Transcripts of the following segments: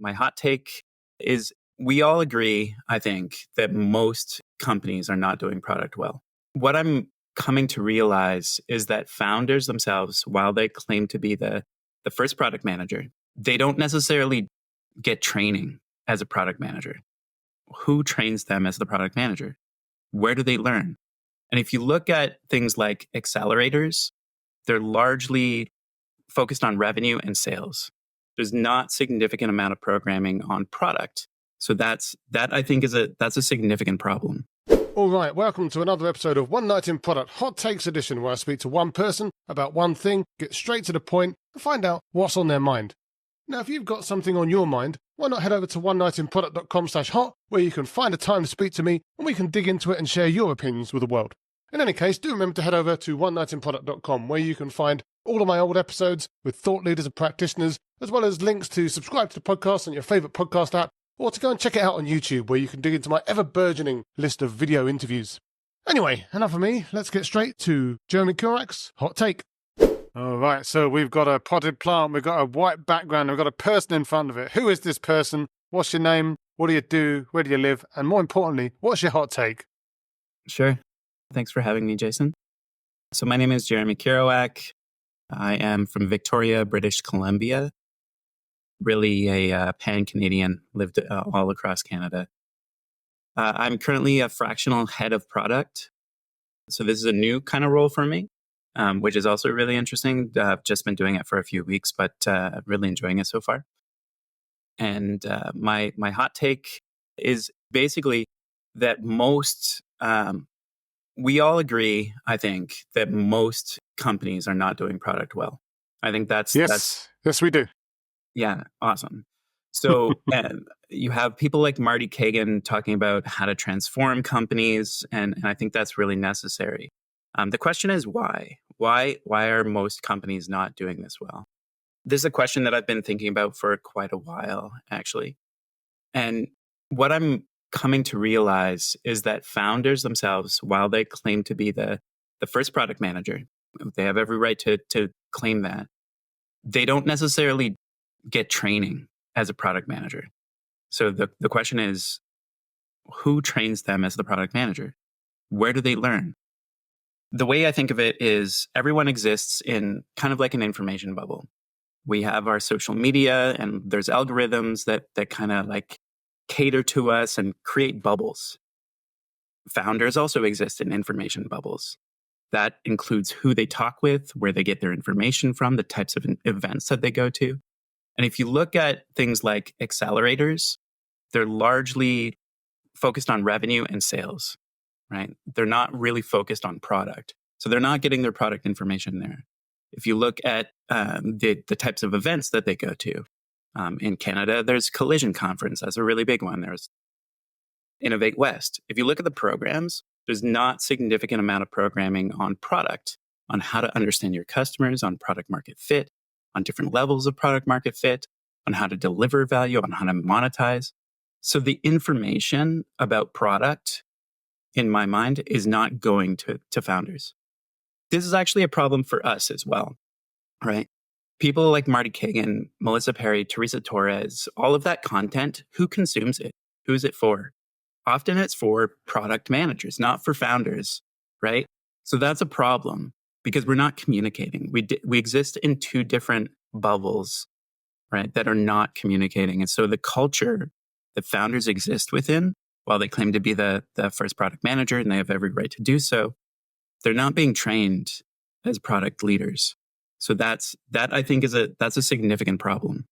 My hot take is we all agree, I think, that most companies are not doing product well. What I'm coming to realize is that founders themselves, while they claim to be the first product manager, they don't necessarily get training as a product manager. Who trains them as the product manager? Where do they learn? And if you look at things like accelerators, they're largely focused on revenue and sales. There's not significant amount of programming on product. So that I think that's a significant problem. All right, welcome to another episode of One Night in Product Hot Takes Edition, where I speak to one person about one thing, get straight to the point, and find out what's on their mind. Now, if you've got something on your mind, why not head over to onenightinproduct.com/hot, where you can find a time to speak to me, and we can dig into it and share your opinions with the world. In any case, do remember to head over to onenightinproduct.com, where you can find all of my old episodes with thought leaders and practitioners, as well as links to subscribe to the podcast on your favourite podcast app, or to go and check it out on YouTube, where you can dig into my ever-burgeoning list of video interviews. Anyway, enough of me. Let's get straight to Jeremy Kirouac's Hot Take. All right, so we've got a potted plant, we've got a white background, we've got a person in front of it. Who is this person? What's your name? What do you do? Where do you live? And more importantly, what's your hot take? Sure. Thanks for having me, Jason. So my name is Jeremy Kirouac. I am from Victoria, British Columbia. Really a pan-Canadian, lived all across Canada. I'm currently a fractional head of product. So this is a new kind of role for me, which is also really interesting. I've just been doing it for a few weeks, but really enjoying it so far. And my hot take is basically that we all agree, I think, that most companies are not doing product well. I think that's... Yes, we do. Yeah, awesome. So you have people like Marty Kagan talking about how to transform companies, and I think that's really necessary. The question is why? Why are most companies not doing this well? This is a question that I've been thinking about for quite a while, actually. And what I'm coming to realize is that founders themselves, while they claim to be the first product manager, they have every right to claim that, they don't necessarily get training as a product manager. So the question is, who trains them as the product manager? Where do they learn? The way I think of it is everyone exists in kind of like an information bubble. We have our social media, and there's algorithms that kind of like cater to us and create bubbles. Founders also exist in information bubbles. That includes who they talk with, where they get their information from, the types of events that they go to. And if you look at things like accelerators, they're largely focused on revenue and sales, right? They're not really focused on product. So they're not getting their product information there. If you look at the types of events that they go to, in Canada, there's Collision Conference. That's a really big one. There's Innovate West. If you look at the programs, there's not significant amount of programming on product, on how to understand your customers, on product market fit, on different levels of product market fit, on how to deliver value, on how to monetize. So the information about product, in my mind, is not going to founders. This is actually a problem for us as well, right? People like Marty Kagan, Melissa Perry, Teresa Torres, all of that content, who consumes it? Who is it for? Often it's for product managers, not for founders, right? So that's a problem because we're not communicating. We exist in two different bubbles, right, that are not communicating. And so the culture that founders exist within, while they claim to be the first product manager, and they have every right to do so, they're not being trained as product leaders. So that I think that's a significant problem.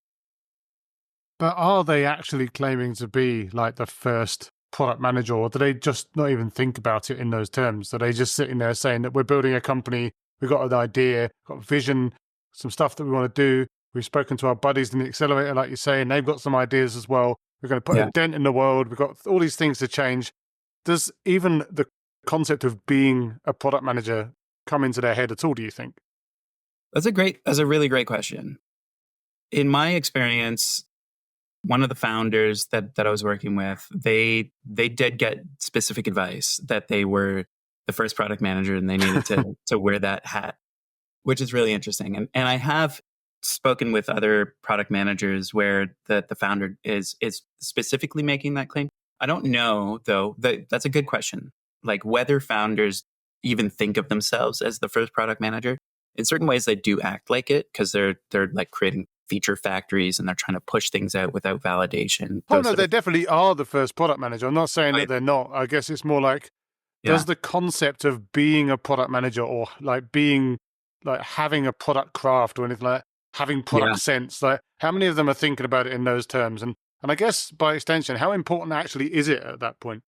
But are they actually claiming to be like the first product manager, or do they just not even think about it in those terms? Are they just sitting there saying that we're building a company, we've got an idea, got a vision, some stuff that we want to do. We've spoken to our buddies in the accelerator, like you say, and they've got some ideas as well. We're going to put a dent in the world. We've got all these things to change. Does even the concept of being a product manager come into their head at all, do you think? That's a really great question. In my experience, one of the founders that I was working with, they did get specific advice that they were the first product manager and they needed to wear that hat, which is really interesting. And I have spoken with other product managers where the founder is specifically making that claim. I don't know though. That's a good question. Like whether founders even think of themselves as the first product manager. In certain ways, they do act like it because they're like creating feature factories and they're trying to push things out without validation. Oh, Those no, sort they of definitely are the first product manager. I'm not saying that they're not. I guess it's more like, yeah. does the concept of being a product manager or like being like having a product craft or anything like that, having Yeah. product sense, like how many of them are thinking about it in those terms? And I guess by extension, how important actually is it at that point?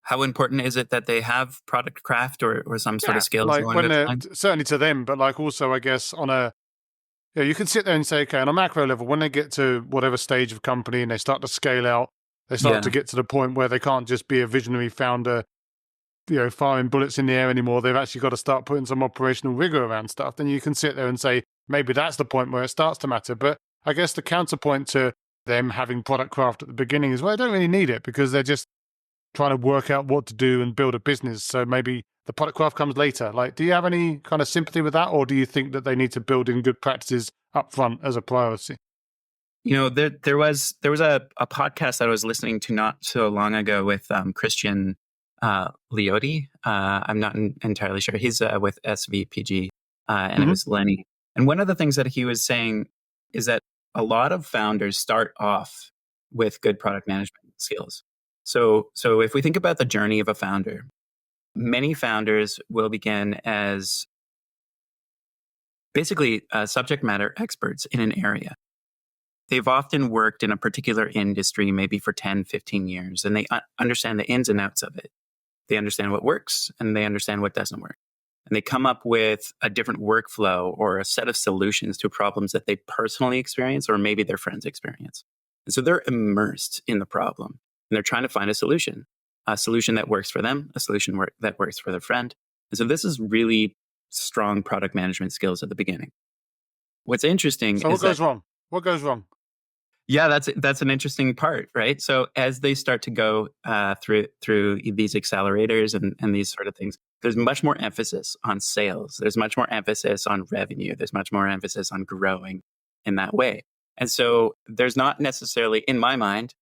How important is it that they have product craft or some sort of Yeah, skills like along when those they're lines? certainly to them, but like also, I guess, on a, yeah, you can sit there and say, okay, on a macro level, when they get to whatever stage of company and they start to scale out, they start to Yeah. get to the point where they can't just be a visionary founder, firing bullets in the air anymore. They've actually got to start putting some operational rigor around stuff. Then you can sit there and say, maybe that's the point where it starts to matter. But I guess the counterpoint to them having product craft at the beginning is, well, they don't really need it because they're just trying to work out what to do and build a business. So maybe the product craft comes later. Like, do you have any kind of sympathy with that? Or do you think that they need to build in good practices up front as a priority? There was a podcast that I was listening to not so long ago with Christian Leotti. I'm not entirely sure. He's with SVPG, and it Mm-hmm. was Lenny. And one of the things that he was saying is that a lot of founders start off with good product management skills. So if we think about the journey of a founder, many founders will begin as basically subject matter experts in an area. They've often worked in a particular industry, maybe for 10, 15 years, and they understand the ins and outs of it. They understand what works and they understand what doesn't work. And they come up with a different workflow or a set of solutions to problems that they personally experience or maybe their friends experience. And so they're immersed in the problem and they're trying to find a solution that works for them, a solution that works for their friend. And so this is really strong product management skills at the beginning. What's interesting So what is that goes wrong? What goes wrong? yeah, that's an interesting part, right? So as they start to go through these accelerators and these sort of things, there's much more emphasis on sales. There's much more emphasis on revenue. There's much more emphasis on growing in that way. And so there's not necessarily, in my mind,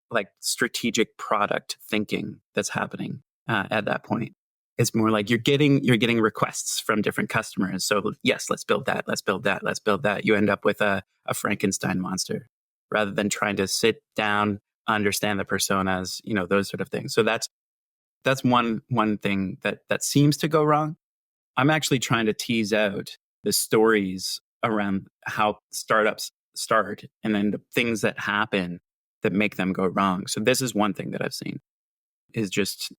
like strategic product thinking that's happening at that point. It's more like you're getting requests from different customers. So yes, let's build that. Let's build that. Let's build that. You end up with a Frankenstein monster rather than trying to sit down, understand the personas, those sort of things. So that's one thing that seems to go wrong. I'm actually trying to tease out the stories around how startups start and then the things that happen that make them go wrong. So this is one thing that I've seen is just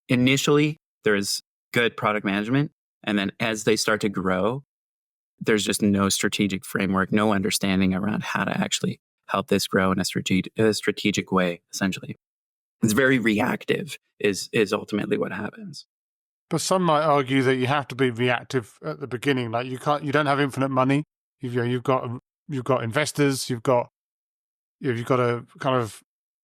initially there's good product management. And then as they start to grow, there's just no strategic framework, no understanding around how to actually help this grow in a strategic way, essentially. It's very reactive is ultimately what happens. But some might argue that you have to be reactive at the beginning. Like you don't have infinite money. You've got investors. You've got to kind of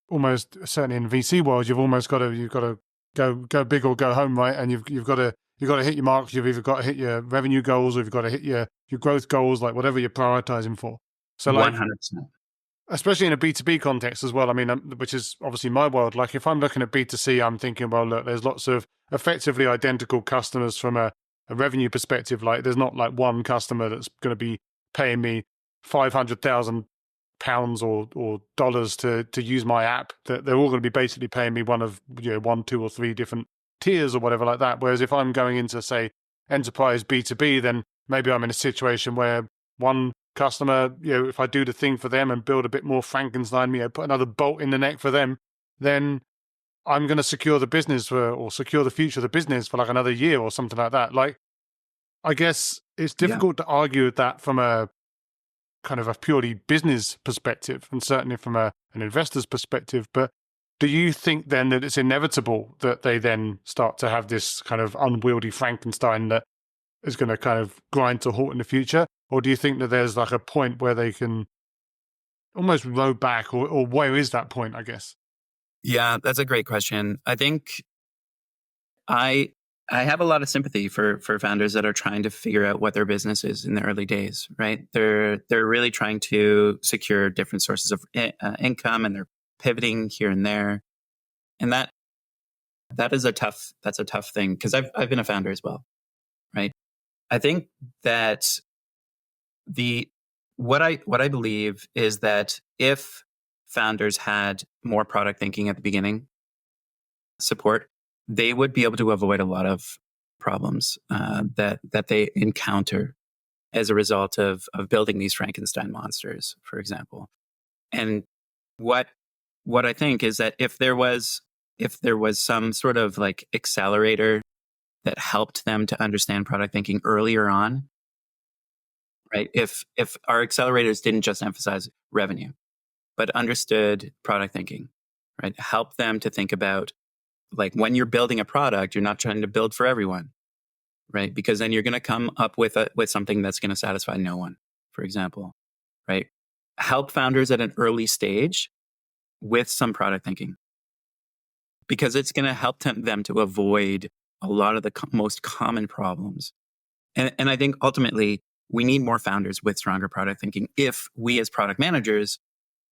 almost, certainly in VC world, you've got to go big or go home, right? And you've got to hit your marks. You've either got to hit your revenue goals or you've got to hit your growth goals, like whatever you're prioritizing for. So like 100%. especially in a B2B context as well. I mean, which is obviously my world. Like if I'm looking at B2C, I'm thinking, well, look, there's lots of effectively identical customers from a revenue perspective. Like there's not like one customer that's going to be paying me £500,000 or dollars to use my app. That they're all going to be basically paying me one of 1, 2, or 3 different tiers or whatever like that. Whereas if I'm going into, say, enterprise B2B, then maybe I'm in a situation where one customer, if I do the thing for them and build a bit more Frankenstein, put another bolt in the neck for them, then I'm going to secure the business or secure the future of the business for like another year or something like that. Like, I guess it's Yeah. difficult to argue with that from a kind of a purely business perspective and certainly from an investor's perspective. But do you think then that it's inevitable that they then start to have this kind of unwieldy Frankenstein that is going to kind of grind to a halt in the future? Or do you think that there's like a point where they can almost row back, or where is that point, I guess? Yeah, that's a great question. I think I I have a lot of sympathy for founders that are trying to figure out what their business is in the early days, right? They're really trying to secure different sources of income, and they're pivoting here and there. And that's a tough thing, because I've been a founder as well, right? I think that the what I believe is that if founders had more product thinking at the beginning, support, they would be able to avoid a lot of problems that they encounter as a result of building these Frankenstein monsters, for example. And what I think is that if there was some sort of like accelerator that helped them to understand product thinking earlier on, right? If our accelerators didn't just emphasize revenue, but understood product thinking, right? Help them to think about, like, when you're building a product, you're not trying to build for everyone, right? Because then you're going to come up with something that's going to satisfy no one, for example, right? Help founders at an early stage with some product thinking, because it's going to help them to avoid a lot of the most common problems. And I think ultimately we need more founders with stronger product thinking if we as product managers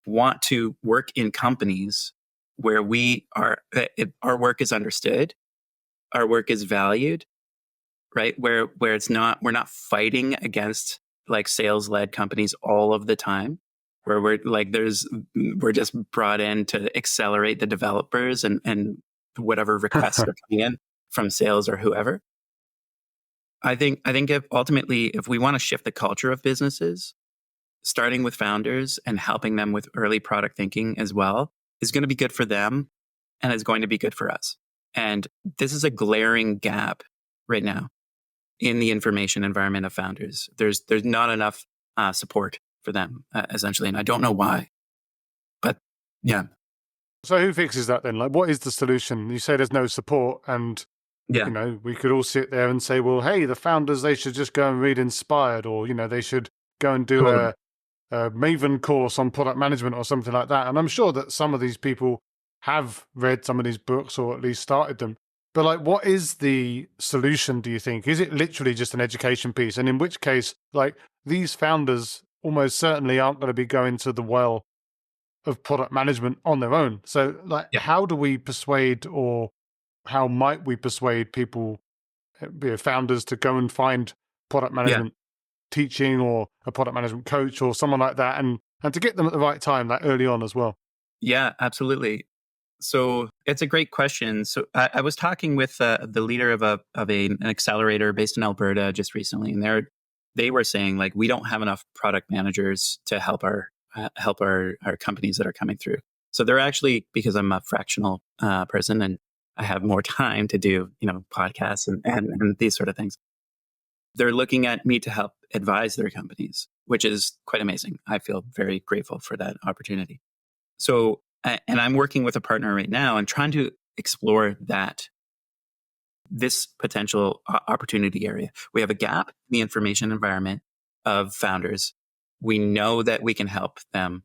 want to work in companies where our work is understood, our work is valued, right? Where we're not fighting against like sales led companies all of the time, where we're just brought in to accelerate the developers and whatever requests are coming in from sales or whoever. I think if we want to shift the culture of businesses, starting with founders and helping them with early product thinking as well is going to be good for them, and is going to be good for us. And this is a glaring gap right now in the information environment of founders. There's not enough support for them, essentially, and I don't know why. But yeah. So who fixes that then? Like, what is the solution? You say there's no support, and Yeah. we could all sit there and say, well, hey, the founders, they should just go and read Inspired, or they should go and do Totally. a Maven course on product management or something like that. And I'm sure that some of these people have read some of these books, or at least started them. But like, what is the solution, do you think? Is it literally just an education piece? And in which case, like, these founders almost certainly aren't going to be going to the well of product management on their own. So like, Yeah. how do we persuade, or how might we persuade people, be it founders, to go and find product Yeah. management teaching, or a product management coach, or someone like that, and to get them at the right time, like early on as well? Yeah, absolutely. So it's a great question. So I was talking with the leader of an accelerator based in Alberta just recently, and they were saying, like, we don't have enough product managers to help our companies that are coming through. So they're actually, because I'm a fractional person and I have more time to do podcasts and these sort of things, they're looking at me to help advise their companies, which is quite amazing. I feel very grateful for that opportunity. So, and I'm working with a partner right now and trying to explore this potential opportunity area. We have a gap in the information environment of founders. We know that we can help them,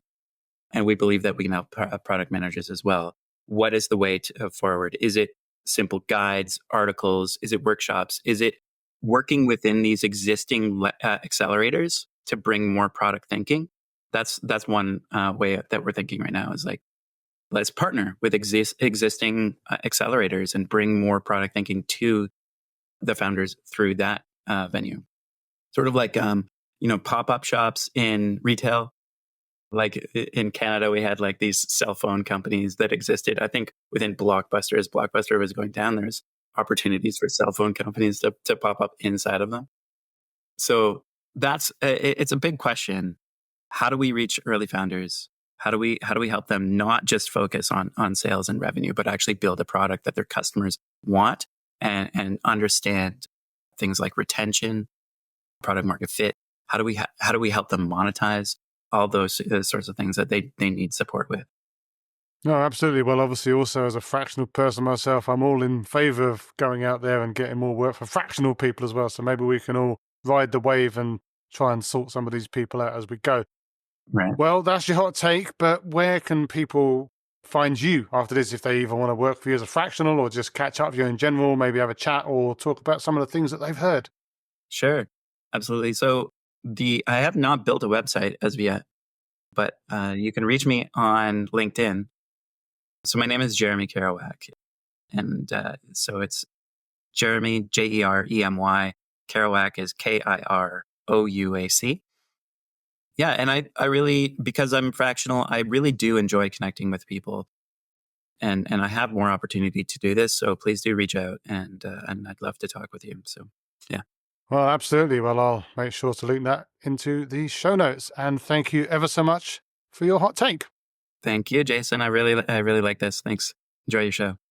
and we believe that we can help product managers as well. What is the way forward? Is it simple guides, articles? Is it workshops? Is it working within these existing accelerators to bring more product thinking? That's one way that we're thinking right now, is like, let's partner with existing accelerators and bring more product thinking to the founders through that venue. Sort of like pop-up shops in retail. Like in Canada, we had like these cell phone companies that existed. I think within Blockbuster, as Blockbuster was going down, there's opportunities for cell phone companies to pop up inside of them. So it's a big question. How do we reach early founders? How do we help them not just focus on sales and revenue, but actually build a product that their customers want and understand things like retention, product market fit? How do we help them monetize all those sorts of things that they need support with? No, absolutely. Well, obviously, also as a fractional person myself, I'm all in favor of going out there and getting more work for fractional people as well. So maybe we can all ride the wave and try and sort some of these people out as we go. Right. Well, that's your hot take, but where can people find you after this, if they either want to work for you as a fractional or just catch up with you in general, maybe have a chat or talk about some of the things that they've heard? Sure. Absolutely. So I have not built a website as of yet, but you can reach me on LinkedIn. So my name is Jeremy Kirouac. And so it's Jeremy, Jeremy. Kerouac is Kirouac. Yeah. And I really, because I'm fractional, I really do enjoy connecting with people. And I have more opportunity to do this. So please do reach out, and I'd love to talk with you. So, yeah. Well, absolutely. Well, I'll make sure to link that into the show notes. And thank you ever so much for your hot take. Thank you, Jason. I really like this. Thanks. Enjoy your show.